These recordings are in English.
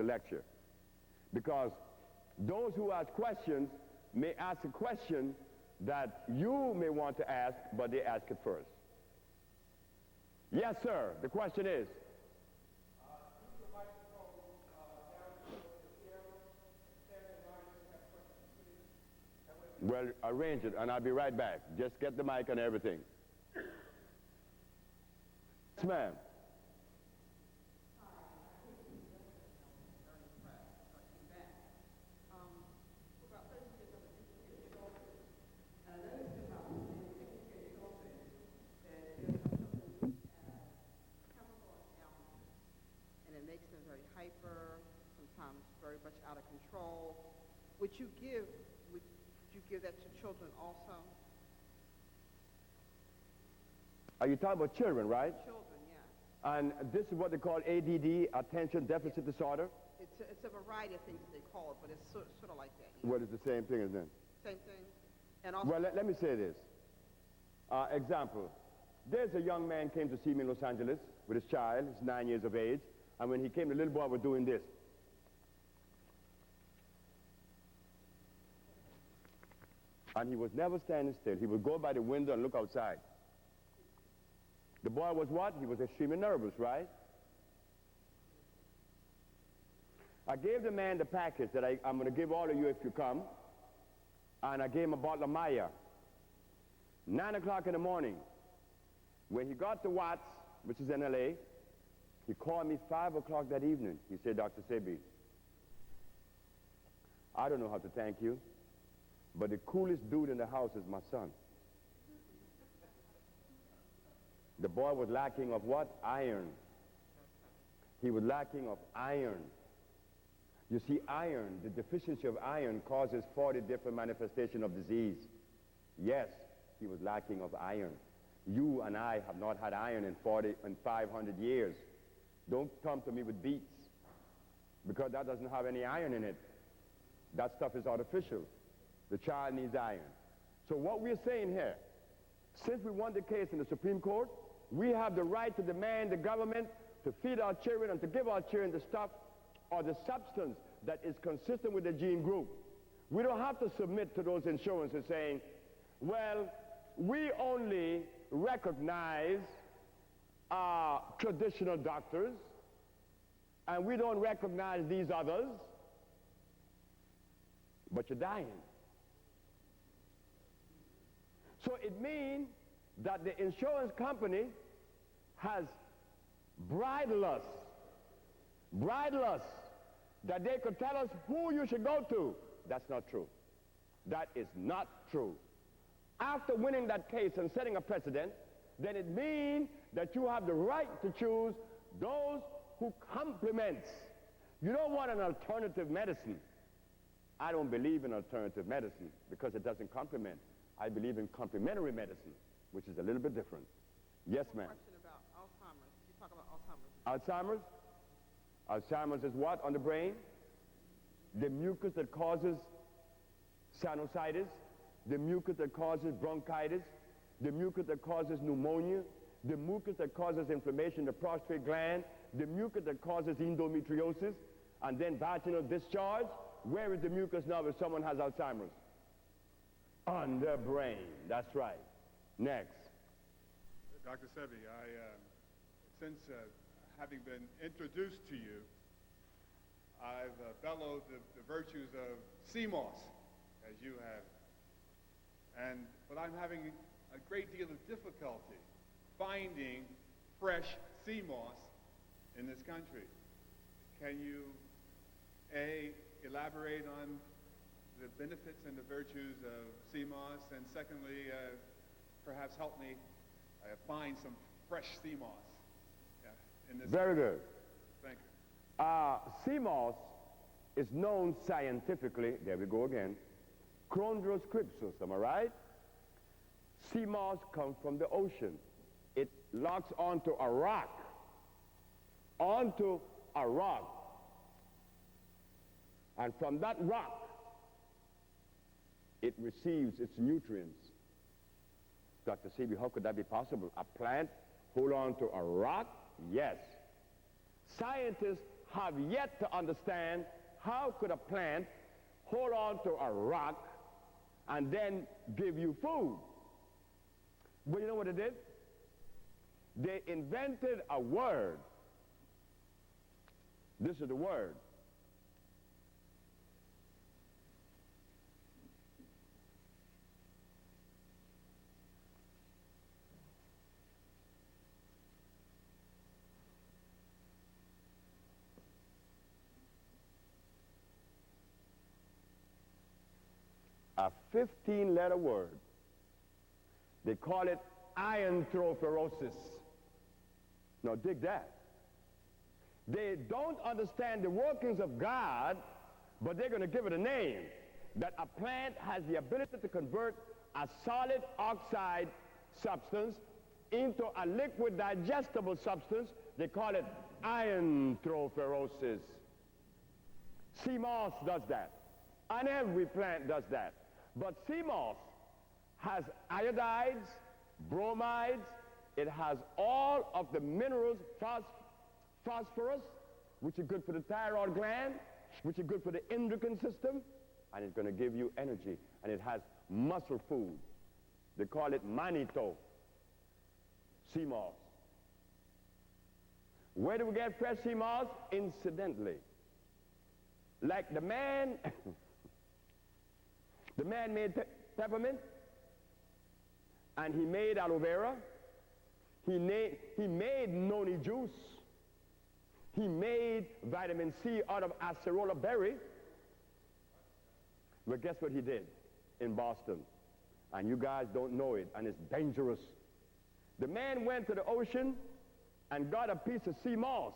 the lecture. Because those who ask questions may ask a question that you may want to ask, but they ask it first. Yes, sir. The question is? Well, arrange it, and I'll be right back. Just get the mic and everything. Yes, ma'am. And it makes them very hyper, sometimes very much out of control. Would you give that to children also? Are you talking about children, right? Children, yes. And this is what they call ADD, attention deficit disorder? It's a variety of things they call it, but it's sort of like that. Yeah. Well, it's the same thing, isn't it? Same thing. And also, Well, let me say this. Example, there's a young man came to see me in Los Angeles with his child. He's 9 years of age. And when he came, the little boy was doing this. And he was never standing still. He would go by the window and look outside. The boy was what? He was extremely nervous, right? I gave the man the package that I'm going to give all of you if you come. And I gave him a bottle of Maya. 9 o'clock in the morning, when he got to Watts, which is in L.A., he called me 5 o'clock that evening. He said, Dr. Sebi, I don't know how to thank you, but the coolest dude in the house is my son. The boy was lacking of what? Iron. He was lacking of iron. You see, iron, the deficiency of iron causes 40 different manifestations of disease. Yes, he was lacking of iron. You and I have not had iron in 500 years. Don't come to me with beets, because that doesn't have any iron in it. That stuff is artificial. The child needs iron. So what we're saying here, since we won the case in the Supreme Court, we have the right to demand the government to feed our children and to give our children the stuff or the substance that is consistent with the gene group. We don't have to submit to those insurances saying, well, we only recognize traditional doctors and we don't recognize these others, but you're dying. So it means that the insurance company has bridled us, that they could tell us who you should go to. That's not true. That is not true. After winning that case and setting a precedent, then it means that you have the right to choose those who complements. You don't want an alternative medicine. I don't believe in alternative medicine because it doesn't complement. I believe in complementary medicine, which is a little bit different. Yes, ma'am. Question about Alzheimer's. You talk about Alzheimer's. Alzheimer's is what on the brain? The mucus that causes sinusitis, the mucus that causes bronchitis, the mucus that causes pneumonia, the mucus that causes inflammation in the prostate gland, the mucus that causes endometriosis, and then vaginal discharge. Where is the mucus now if someone has Alzheimer's? On the brain. That's right. Next. Dr. Sebi, since having been introduced to you, I've bellowed the virtues of sea moss, as you have. But I'm having a great deal of difficulty finding fresh sea moss in this country. Can you, A, elaborate on the benefits and the virtues of sea moss, and secondly, perhaps help me find some fresh sea moss in this Very country. good. Thank you. Sea moss is known scientifically, there we go again, Chondrus cryptus, am I right? Sea moss comes from the ocean. It locks onto a rock. And from that rock, it receives its nutrients. Dr. Sebi, how could that be possible? A plant hold on to a rock? Yes. Scientists have yet to understand how could a plant hold on to a rock and then give you food. But you know what it did? They invented a word. This is the word. A 15-letter word. They call it iantropherosis. Now dig that. They don't understand the workings of God, but they're going to give it a name. That a plant has the ability to convert a solid oxide substance into a liquid digestible substance. They call it iantropherosis. Sea moss does that. And every plant does that. But sea moss has iodides, bromides, it has all of the minerals, phosphorus, which is good for the thyroid gland, which is good for the endocrine system, and it's going to give you energy. And it has muscle food. They call it manito, sea moss. Where do we get fresh sea moss? Incidentally. Like the man, the man made peppermint, and he made aloe vera. He made noni juice. He made vitamin C out of acerola berry. But guess what he did in Boston? And you guys don't know it, and it's dangerous. The man went to the ocean and got a piece of sea moss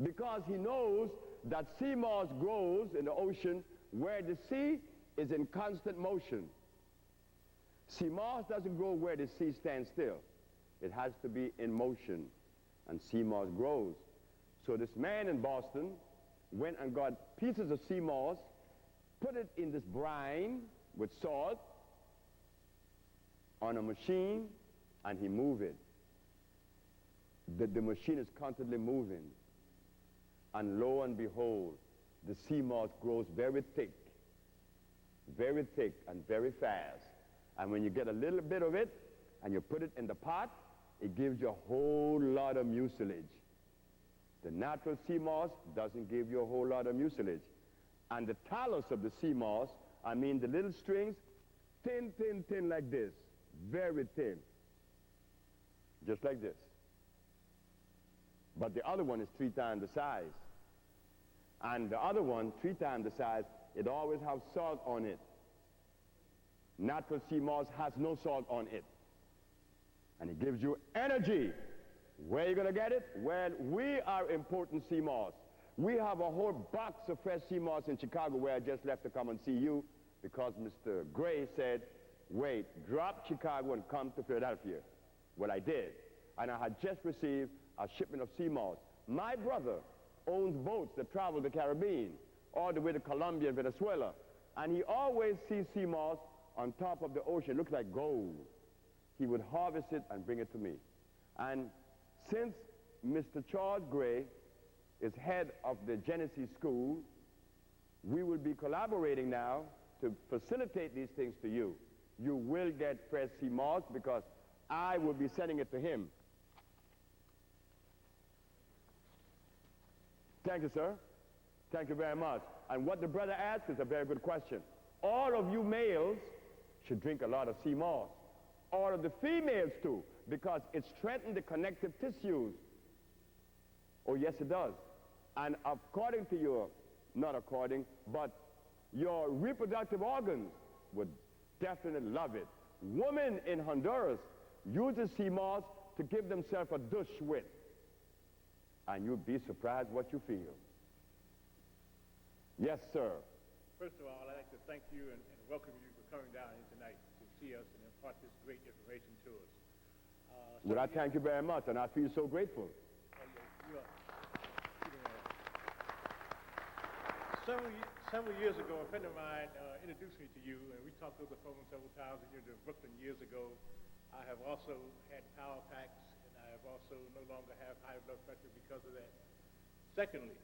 because he knows that sea moss grows in the ocean where the sea is in constant motion. Sea moss doesn't grow where the sea stands still. It has to be in motion, and sea moss grows. So this man in Boston went and got pieces of sea moss, put it in this brine with salt on a machine, and he moved it. The machine is constantly moving. And lo and behold, the sea moss grows very thick and very fast. And when you get a little bit of it and you put it in the pot, it gives you a whole lot of mucilage. The natural sea moss doesn't give you a whole lot of mucilage. And the talus of the sea moss, I mean the little strings, thin like this, very thin, just like this. But the other one is 3 times the size. And the other one, 3 times the size, it always has salt on it. Natural sea moss has no salt on it. And it gives you energy. Where are you going to get it? Well, we are importing sea moss. We have a whole box of fresh sea moss in Chicago where I just left to come and see you because Mr. Gray said, wait, drop Chicago and come to Philadelphia. Well, I did. And I had just received a shipment of sea moss. My brother owns boats that travel the Caribbean, all the way to Colombia and Venezuela. And he always sees sea moss on top of the ocean. It looks like gold. He would harvest it and bring it to me. And since Mr. Charles Gray is head of the Genesee School, we will be collaborating now to facilitate these things to you. You will get fresh sea moss because I will be sending it to him. Thank you, sir. Thank you very much. And what the brother asked is a very good question. All of you males should drink a lot of sea moss. All of the females too, because it strengthens the connective tissues. Oh, yes, it does. And according to your, not according, but your reproductive organs would definitely love it. Women in Honduras uses sea moss to give themselves a douche with. And you'd be surprised what you feel. Yes, sir. First of all, I'd like to thank you and welcome you for coming down here tonight to see us and impart this great information to us. Well, I thank you very much, and I feel so grateful. Several years ago, a friend of mine introduced me to you, and we talked over the phone several times when you were in Brooklyn years ago. I have also had power packs, and I have also no longer have high blood pressure because of that. Secondly,